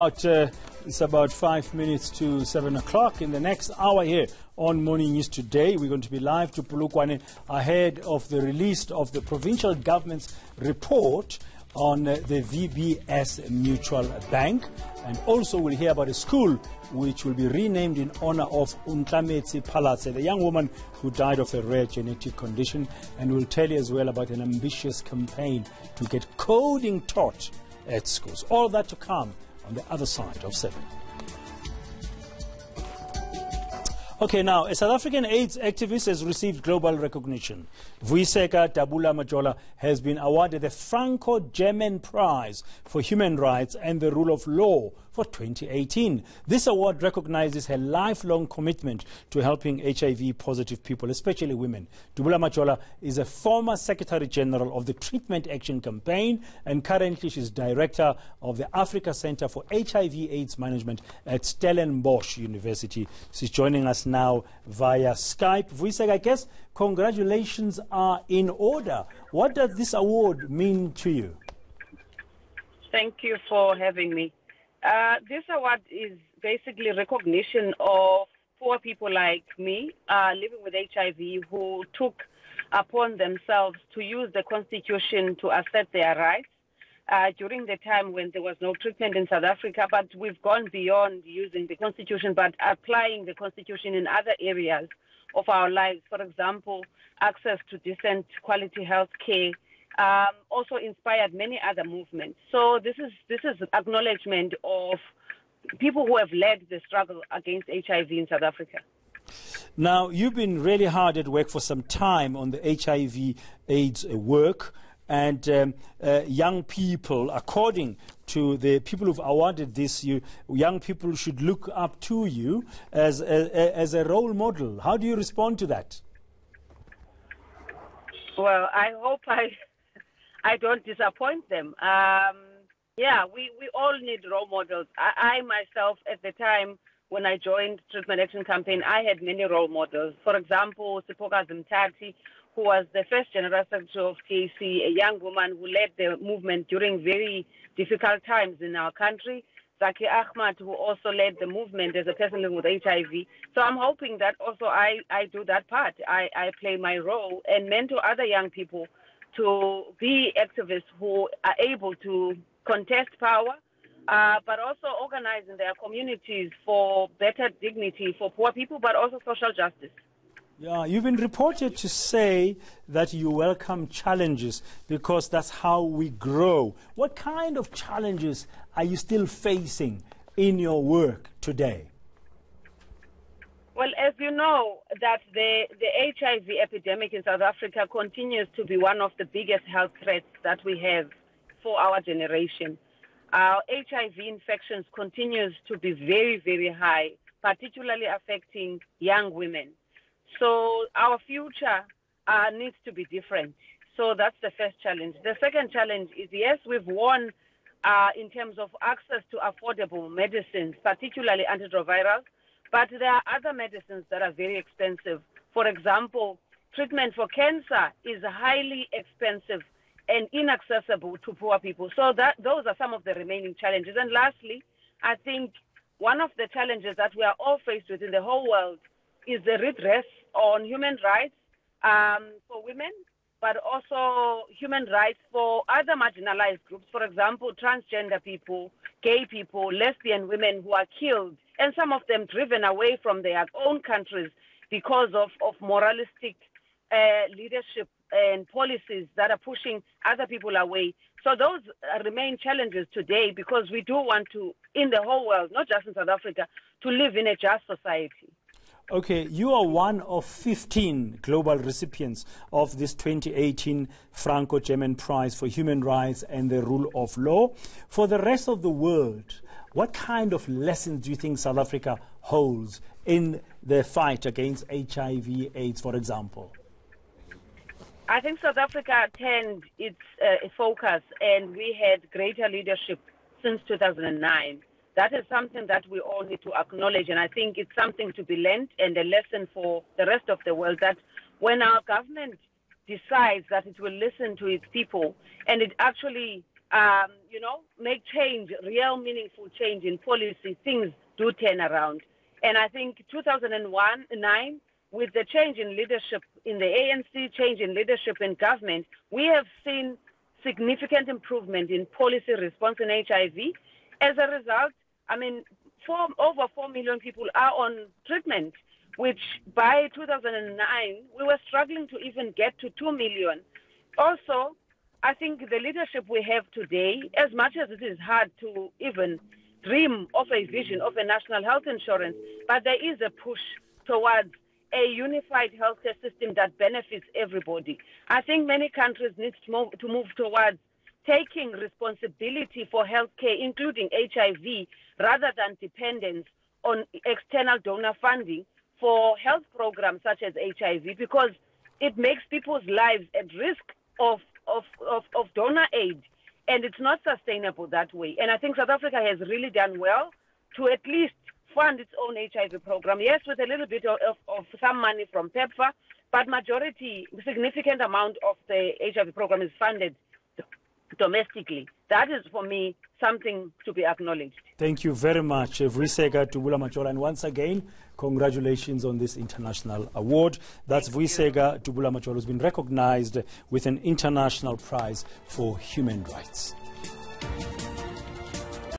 It's about 5 minutes to 7 o'clock. In the next hour here on Morning News Today, we're going to be live to Polokwane ahead of the release of the provincial government's report on the VBS Mutual Bank. And also we'll hear about a school which will be renamed in honor of Untlametsi Palatse, the young woman who died of a rare genetic condition. And we'll tell you as well about an ambitious campaign to get coding taught at schools. All that to come on the other side of 7. Okay, now, a South African AIDS activist has received global recognition. Vuyiseka Dubula-Majola has been awarded the Franco-German Prize for Human Rights and the Rule of Law for 2018. This award recognizes her lifelong commitment to helping HIV-positive people, especially women. Dubula-Majola is a former Secretary General of the Treatment Action Campaign, and currently she's Director of the Africa Center for HIV/AIDS Management at Stellenbosch University. She's joining us now via Skype. Vuyiseka, I guess congratulations are in order. What does this award mean to you? Thank you for having me. This award is basically recognition of poor people like me living with HIV who took upon themselves to use the Constitution to assert their rights during the time when there was no treatment in South Africa. But we've gone beyond using the Constitution, but applying the Constitution in other areas of our lives. For example, access to decent quality health care, also inspired many other movements. So this is acknowledgement of people who have led the struggle against HIV in South Africa. Now, you've been really hard at work for some time on the HIV/AIDS work, and young people, according to the people who've awarded this, young people should look up to you as a role model. How do you respond to that? Well, I hope I don't disappoint them. Yeah, we all need role models. I myself, at the time when I joined Treatment Action Campaign, I had many role models. For example, Sipoka Zimtati, who was the first General Secretary of KC, a young woman who led the movement during very difficult times in our country. Zaki Ahmad, who also led the movement as a person living with HIV. So I'm hoping that also I do that part. I play my role and mentor other young people to be activists who are able to contest power, but also organize in their communities for better dignity for poor people, but also social justice. Yeah, you've been reported to say that you welcome challenges because that's how we grow. What kind of challenges are you still facing in your work today? Well, as you know, that the HIV epidemic in South Africa continues to be one of the biggest health threats that we have for our generation. Our HIV infections continues to be very, very high, particularly affecting young women. So our future needs to be different. So that's the first challenge. The second challenge is, yes, we've won in terms of access to affordable medicines, particularly antiretrovirals, but there are other medicines that are very expensive. For example, treatment for cancer is highly expensive and inaccessible to poor people. So those are some of the remaining challenges. And lastly, I think one of the challenges that we are all faced with in the whole world is the redress on human rights for women, but also human rights for other marginalized groups. For example, transgender people, gay people, lesbian women who are killed, and some of them driven away from their own countries because of moralistic leadership and policies that are pushing other people away. So those remain challenges today because we do want to, in the whole world, not just in South Africa, to live in a just society. Okay, you are one of 15 global recipients of this 2018 Franco-German Prize for Human Rights and the Rule of Law. For the rest of the world, what kind of lessons do you think South Africa holds in the fight against HIV/AIDS, for example? I think South Africa turned its focus, and we had greater leadership since 2009. That is something that we all need to acknowledge, and I think it's something to be learned and a lesson for the rest of the world, that when our government decides that it will listen to its people and it actually make change, real meaningful change in policy, things do turn around. And I think 2009, with the change in leadership in the ANC, change in leadership in government, we have seen significant improvement in policy response in HIV. As a result, over 4 million people are on treatment, which by 2009, we were struggling to even get to 2 million. Also, I think the leadership we have today, as much as it is hard to even dream of a vision of a national health insurance, but there is a push towards a unified healthcare system that benefits everybody. I think many countries need to move towards taking responsibility for healthcare, including HIV, rather than dependence on external donor funding for health programs such as HIV, because it makes people's lives at risk of donor aid, and it's not sustainable that way. And I think South Africa has really done well to at least fund its own HIV program. Yes, with a little bit of some money from PEPFAR, but significant amount of the HIV program is funded domestically. That is, for me, something to be acknowledged. Thank you very much, Vuyiseka Dubula-Majola. And once again, congratulations on this international award. That's Vuyiseka Dubula-Majola, who's been recognized with an international prize for human rights.